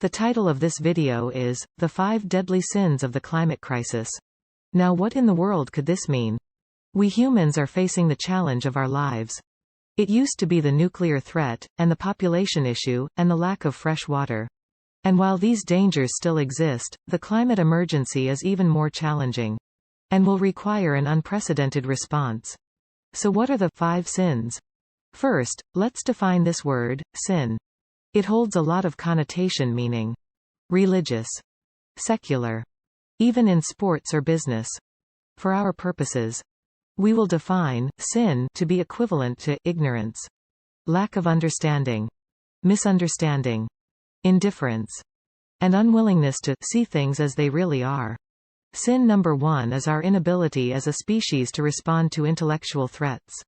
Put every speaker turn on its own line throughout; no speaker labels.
The title of this video is, The 5 Deadly Sins of the Climate Crisis. Now what in the world could this mean? We humans are facing the challenge of our lives. It used to be the nuclear threat, and the population issue, and the lack of fresh water. And while these dangers still exist, the climate emergency is even more challenging. And will require an unprecedented response. So what are the 5 sins? First, let's define this word, sin. It holds a lot of connotation, meaning religious, secular, even in sports or business. For our purposes, we will define sin to be equivalent to ignorance, lack of understanding, misunderstanding, indifference, and unwillingness to see things as they really are. Sin number 1 is our inability as a species to respond to intellectual threats.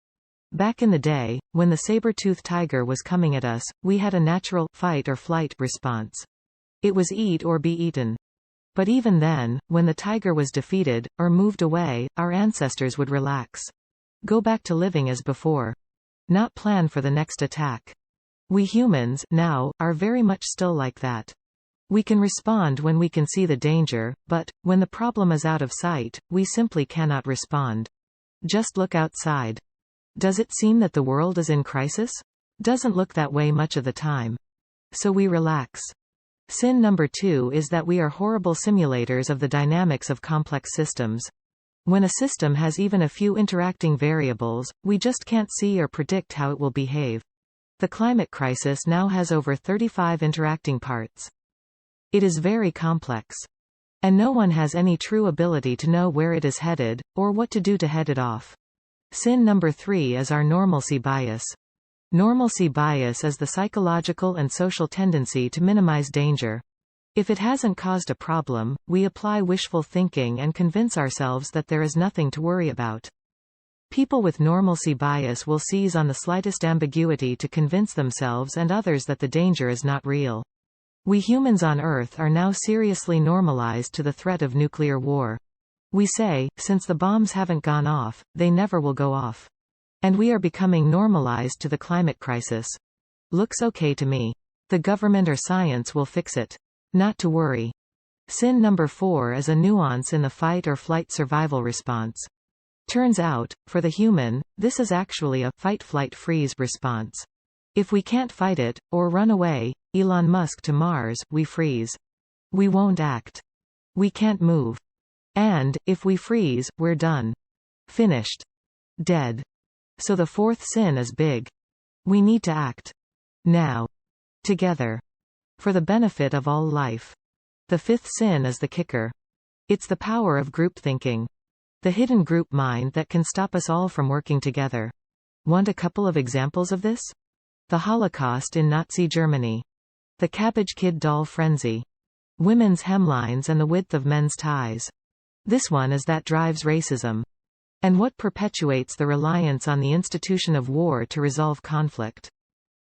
Back in the day, when the saber-toothed tiger was coming at us, we had a natural fight or flight response. It was eat or be eaten. But even then, when the tiger was defeated, or moved away, our ancestors would relax. Go back to living as before. Not plan for the next attack. We humans, now, are very much still like that. We can respond when we can see the danger, but, when the problem is out of sight, we simply cannot respond. Just look outside. Does it seem that the world is in crisis? Doesn't look that way much of the time. So we relax. Sin number 2 is that we are horrible simulators of the dynamics of complex systems. When a system has even a few interacting variables, we just can't see or predict how it will behave. The climate crisis now has over 35 interacting parts. It is very complex. And no one has any true ability to know where it is headed, or what to do to head it off. Sin number 3 is our normalcy bias. Normalcy bias is the psychological and social tendency to minimize danger. If it hasn't caused a problem, we apply wishful thinking and convince ourselves that there is nothing to worry about. People with normalcy bias will seize on the slightest ambiguity to convince themselves and others that the danger is not real. We humans on Earth are now seriously normalized to the threat of nuclear war. We say, since the bombs haven't gone off, they never will go off. And we are becoming normalized to the climate crisis. Looks okay to me. The government or science will fix it. Not to worry. Sin number 4 is a nuance in the fight or flight survival response. Turns out, for the human, this is actually a fight-flight-freeze response. If we can't fight it, or run away, Elon Musk to Mars, we freeze. We won't act. We can't move. And, if we freeze, we're done. Finished. Dead. So the 4th sin is big. We need to act. Now. Together. For the benefit of all life. The 5th sin is the kicker. It's the power of group thinking. The hidden group mind that can stop us all from working together. Want a couple of examples of this? The Holocaust in Nazi Germany. The Cabbage Kid doll frenzy. Women's hemlines and the width of men's ties. This one is that drives racism. And what perpetuates the reliance on the institution of war to resolve conflict?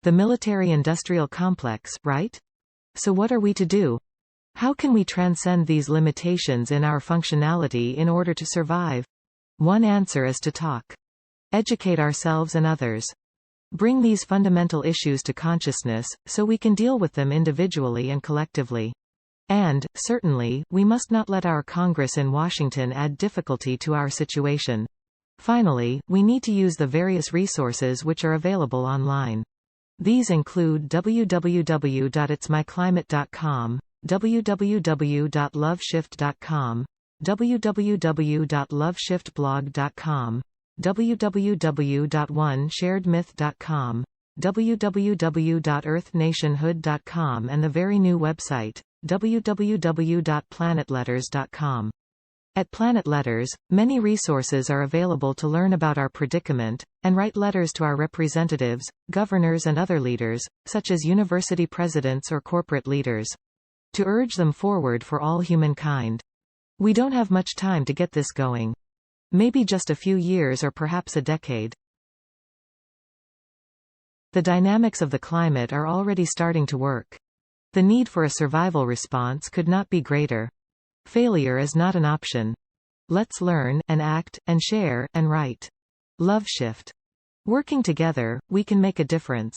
The military-industrial complex, right? So what are we to do? How can we transcend these limitations in our functionality in order to survive? One answer is to talk. Educate ourselves and others. Bring these fundamental issues to consciousness, so we can deal with them individually and collectively. And, certainly, we must not let our Congress in Washington add difficulty to our situation. Finally, we need to use the various resources which are available online. These include www.itsmyclimate.com, www.loveshift.com, www.loveshiftblog.com, www.onesharedmyth.com, www.earthnationhood.com, and the very new website, www.planetletters.com. At Planet Letters, many resources are available to learn about our predicament, and write letters to our representatives, governors and other leaders, such as university presidents or corporate leaders, to urge them forward for all humankind. We don't have much time to get this going. Maybe just a few years or perhaps a decade. The dynamics of the climate are already starting to work. The need for a survival response could not be greater. Failure is not an option. Let's learn, and act, and share, and write. Love Shift. Working together, we can make a difference.